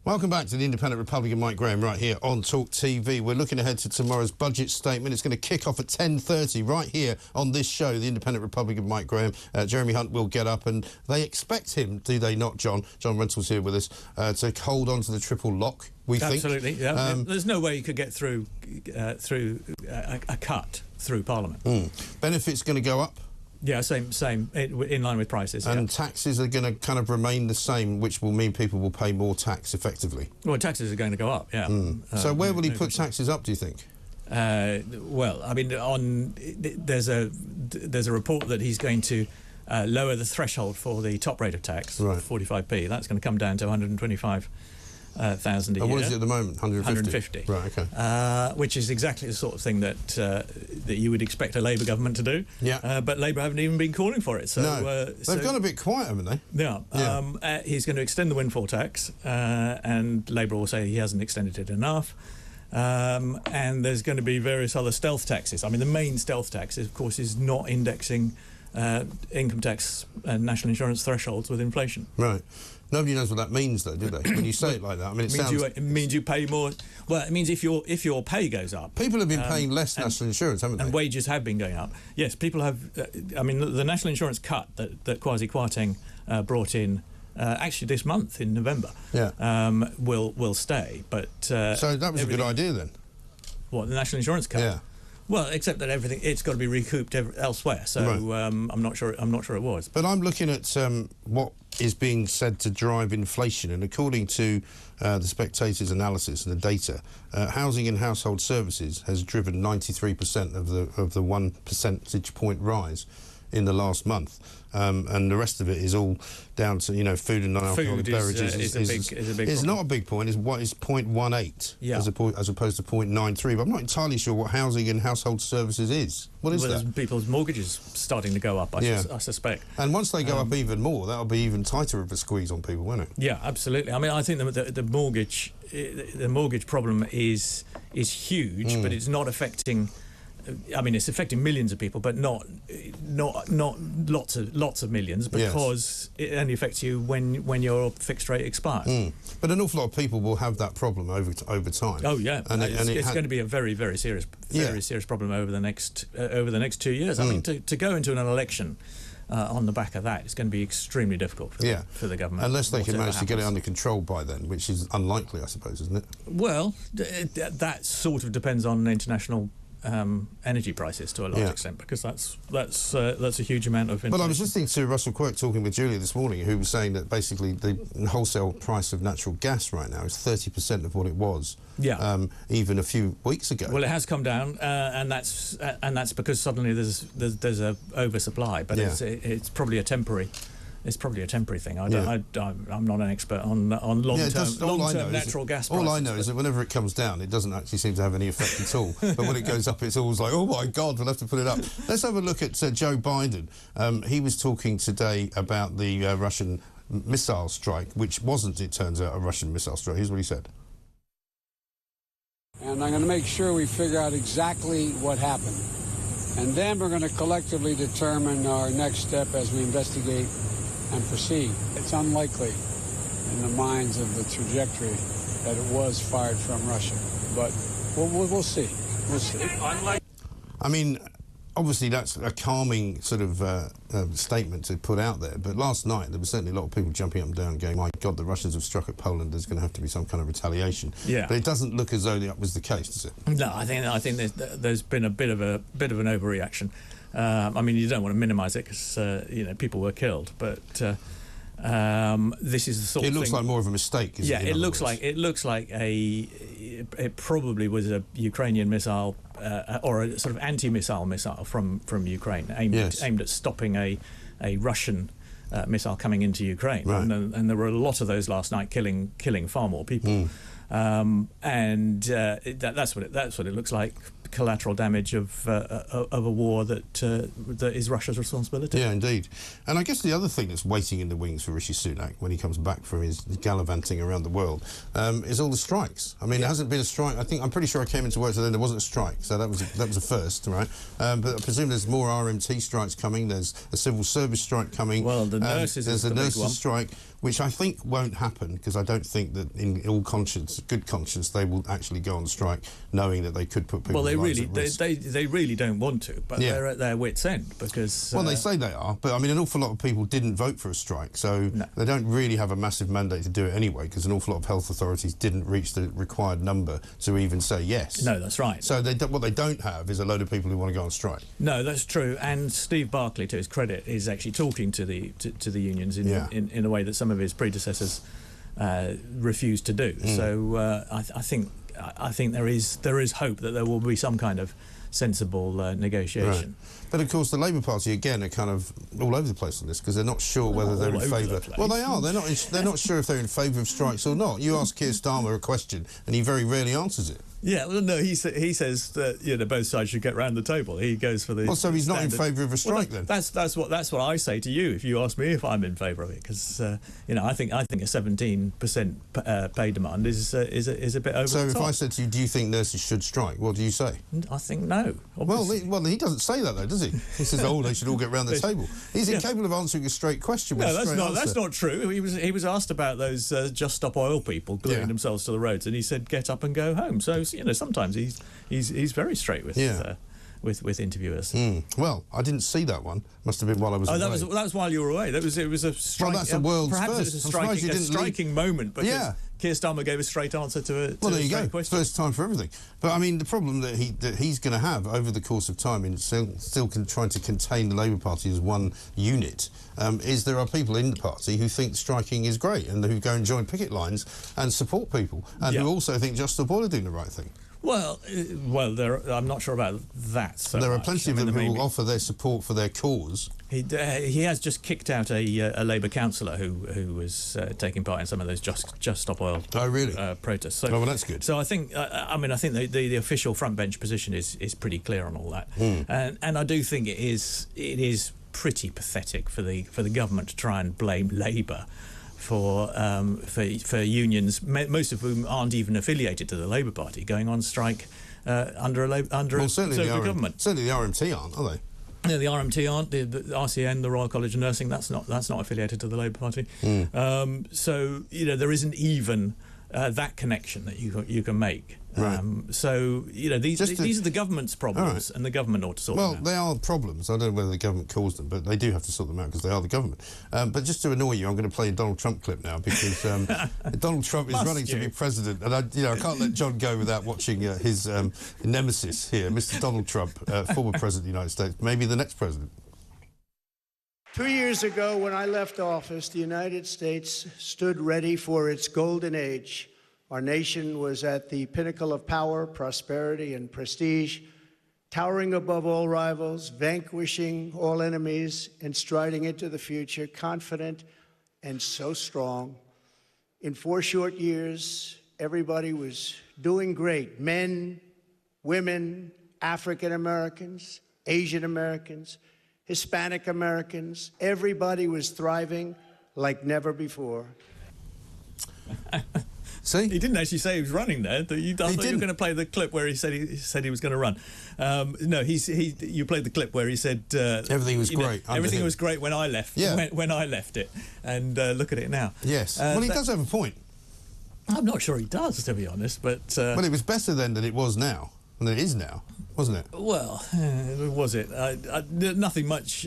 Welcome back to the Independent Republican Mike Graham right here on Talk TV. We're looking ahead to tomorrow's budget statement. It's going to kick off at 10:30 right here on this show, the Independent Republican Mike Graham. Jeremy Hunt will get up and they expect him, do they not, John? John Rentall's here with us, to hold on to the triple lock, we think. Absolutely, yeah. There's no way you could get through a cut through Parliament. Benefits going to go up? Yeah, same, in line with prices. And taxes are going to kind of remain the same, which will mean people will pay more tax effectively. Well, taxes are going to go up, yeah. So where will he put taxes up, do you think? Well, I mean, there's a report that he's going to lower the threshold for the top rate of tax, right. 45p. That's going to come down to 125,000 a year. And what is it at the moment? 150? 150. Right, okay. Which is exactly the sort of thing that you would expect a Labour government to do. Yeah. But Labour haven't even been calling for it. So, no. They've gone a bit quiet, haven't they? Yeah. He's going to extend the windfall tax, and Labour will say he hasn't extended it enough. And there's going to be various other stealth taxes. I mean, the main stealth tax, of course, is not indexing income tax and national insurance thresholds with inflation. Right. Nobody knows what that means, though, do they? When you say it like that, I mean, it means you pay more. Well, it means if your pay goes up, people have been paying less national insurance, haven't they? And wages have been going up. Yes, people have. I mean, the national insurance cut that Kwasi Kwarteng brought in. Actually, this month in November, will stay. But so that was a good idea then. What, the national insurance cut? Yeah. Well, except that it's got to be recouped elsewhere. So right. I'm not sure it was. But I'm looking at what is being said to drive inflation, and according to the Spectator's analysis and the data, housing and household services has driven 93% of the 1 percentage point rise in the last month, and the rest of it is all down to food and non-alcoholic beverages. It's not a big point. It's 0.18 as opposed to 0.93. But I'm not entirely sure what housing and household services is. What is that? There's people's mortgages starting to go up. I suspect. And once they go up even more, that'll be even tighter of a squeeze on people, won't it? Yeah, absolutely. I mean, I think the mortgage problem is huge, but it's not affecting. I mean, it's affecting millions of people, but not lots of millions, because it only affects you when your fixed rate expires. But an awful lot of people will have that problem over time. Oh yeah, and it's going to be a very serious problem over the next 2 years. I mean, to go into an election on the back of that, it's going to be extremely difficult for the government. Unless they can manage to get it under control by then, which is unlikely, I suppose, isn't it? Well, that sort of depends on international energy prices to a large extent, because that's a huge amount of inflation. Well, I was listening to Russell Quirk talking with Julia this morning, who was saying that basically the wholesale price of natural gas right now is 30% of what it was even a few weeks ago. Well, it has come down, and that's because suddenly there's a oversupply, but it's probably a temporary. It's probably a temporary thing. I'm not an expert on long-term natural gas prices. All I know is that whenever it comes down, it doesn't actually seem to have any effect at all. But when it goes up, it's always like, oh my God, we'll have to put it up. Let's have a look at Joe Biden. He was talking today about the Russian missile strike, which wasn't, it turns out, a Russian missile strike. Here's what he said. And I'm going to make sure we figure out exactly what happened. And then we're going to collectively determine our next step as we investigate and proceed. It's unlikely in the minds of the trajectory that it was fired from Russia, but we'll see. We'll see. I mean, obviously that's a calming sort of statement to put out there, but last night there was certainly a lot of people jumping up and down and going, my God, the Russians have struck at Poland, there's going to have to be some kind of retaliation. Yeah. But it doesn't look as though that was the case, does it? No, I think there's been a bit of an overreaction. I mean, you don't want to minimise it because people were killed, but this is the sort of thing. It looks like more of a mistake, isn't it? Yeah, it looks like it probably was a Ukrainian missile or a sort of anti-missile missile from Ukraine aimed at stopping a Russian missile coming into Ukraine, right. and there were a lot of those last night, killing far more people. And that's what it looks like. Collateral damage of a war that is Russia's responsibility. Yeah, indeed. And I guess the other thing that's waiting in the wings for Rishi Sunak when he comes back from his gallivanting around the world is all the strikes. I mean, there hasn't been a strike. I'm pretty sure I came into work today and there wasn't a strike, so that was a first, right? But I presume there's more RMT strikes coming. There's a civil service strike coming. Well, the nurses there's a nurses strike. which I think won't happen, because I don't think that in all conscience, good conscience, they will actually go on strike knowing that they could put people's lives at risk. They really don't want to, but they're at their wits' end because... Well, they say they are, but I mean, an awful lot of people didn't vote for a strike, so they don't really have a massive mandate to do it anyway, because an awful lot of health authorities didn't reach the required number to even say yes. No, that's right. So what they don't have is a load of people who want to go on strike. No, that's true. And Steve Barclay, to his credit, is actually talking to the unions in a way that some of his predecessors refused to do. So I think there is hope that there will be some kind of sensible negotiation. Right. But of course, the Labour Party again are kind of all over the place on this, because they're not sure whether they're in favour. Well, they are. They're not sure if they're in favour of strikes or not. You ask Keir Starmer a question, and he very rarely answers it. Yeah, well, no, he says that both sides should get round the table. He goes for the. Well, so he's not in favour of a strike then. That's what I say to you if you ask me if I'm in favour of it, because I think a 17% pay demand is a bit over So the top. if I said to you, do you think nurses should strike? What do you say? I think no. Well, he doesn't say that though, does he? He says, "Oh, they should all get round the table." He's incapable of answering a straight question. No, that's not true. He was asked about those Just Stop Oil people gluing themselves to the roads, and he said, "Get up and go home." So sometimes he's very straight with interviewers. Well, I didn't see that one. Must have been while I was away. That was while you were away. It was a striking. Well, that's the world's perhaps first. It was a striking moment because Keir Starmer gave a straight answer to a well, there you straight go. question. First time for everything. But I mean, the problem that he's going to have over the course of time in still trying to contain the Labour Party as one unit is there are people in the party who think striking is great and who go and join picket lines and support people, and who also think Just Stop Oil are doing the right thing. Well, I'm not sure about that. There are plenty of them who will offer their support for their cause. He has just kicked out a Labour councillor who was taking part in some of those Just Stop Oil protests. So, well, that's good. So I think the official front bench position is pretty clear on all that, and I do think it is pretty pathetic for the government to try and blame Labour for unions, most of whom aren't even affiliated to the Labour Party, going on strike under a Conservative government. Certainly the RMT aren't, are they? No, the RMT aren't. The RCN, the Royal College of Nursing, that's not affiliated to the Labour Party. So there isn't even that connection that you can make. Right. So these are the government's problems, and the government ought to sort them out. Well, they are problems. I don't know whether the government caused them, but they do have to sort them out because they are the government. But just to annoy you, I'm going to play a Donald Trump clip now because Donald Trump is running to be president, and I can't let John go without watching his nemesis here, Mr. Donald Trump, former president of the United States, maybe the next president. 2 years ago, when I left office, the United States stood ready for its golden age. Our nation was at the pinnacle of power, prosperity, and prestige, towering above all rivals, vanquishing all enemies, and striding into the future, confident and so strong. In 4 short years, everybody was doing great. Men, women, African Americans, Asian Americans, Hispanic Americans, everybody was thriving like never before. See? He didn't actually say he was running there. I thought you were going to play the clip where he said he was going to run. No, you played the clip where he said everything was great. Everything was great when I left. Yeah. When I left it, and look at it now. Yes. Well, he does have a point. I'm not sure he does, to be honest. But well, it was better then than it was now, than it is now, wasn't it? Well, was it? Nothing much.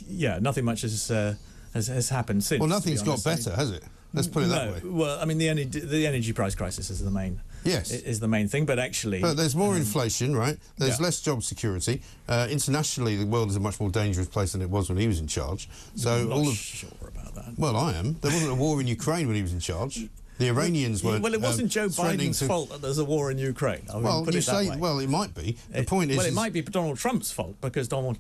Yeah, nothing much has happened since. Well, nothing's got better, has it? Let's put it that way. Well, I mean, the energy price crisis is the main. Yes, is the main thing. But actually, there's more inflation, right? There's less job security. Internationally, the world is a much more dangerous place than it was when he was in charge. So I'm not sure about that. Well, I am. There wasn't a war in Ukraine when he was in charge. The Iranians weren't. Well, it wasn't Joe Biden's fault that there's a war in Ukraine. Well, you say. Well, it might be. The point is. Well, it might be Donald Trump's fault because Donald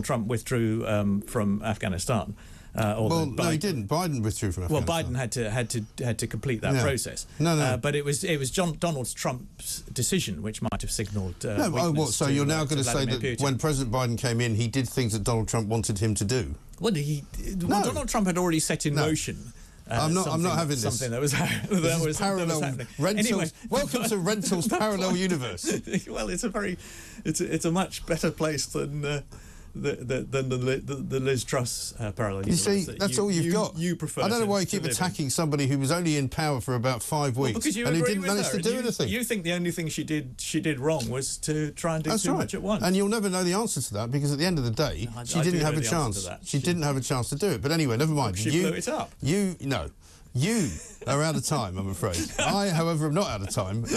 Trump withdrew from Afghanistan. No, he didn't. Biden withdrew from Afghanistan. Well, Biden had to complete that process. No. But it was Donald Trump's decision which might have signalled. So you're now going to say that Putin. When President Biden came in, he did things that Donald Trump wanted him to do? Well, Donald Trump had already set in motion. I'm not having this. Something that was happening. Rentals. Anyway, welcome to Rental's parallel universe. Well, it's a much better place than the Liz Truss parallel. You see, that's all you've got. You prefer. I don't know why you to keep live attacking somebody who was only in power for about 5 weeks because you and who agree didn't with manage her, to and do anything. You think the only thing she did wrong was to try and do That's too right. much at once. And you'll never know the answer to that because at the end of the day, she didn't have a chance. She didn't have a chance to do it. But anyway, never mind. She blew it up. You are out of time, I'm afraid. I, however, am not out of time.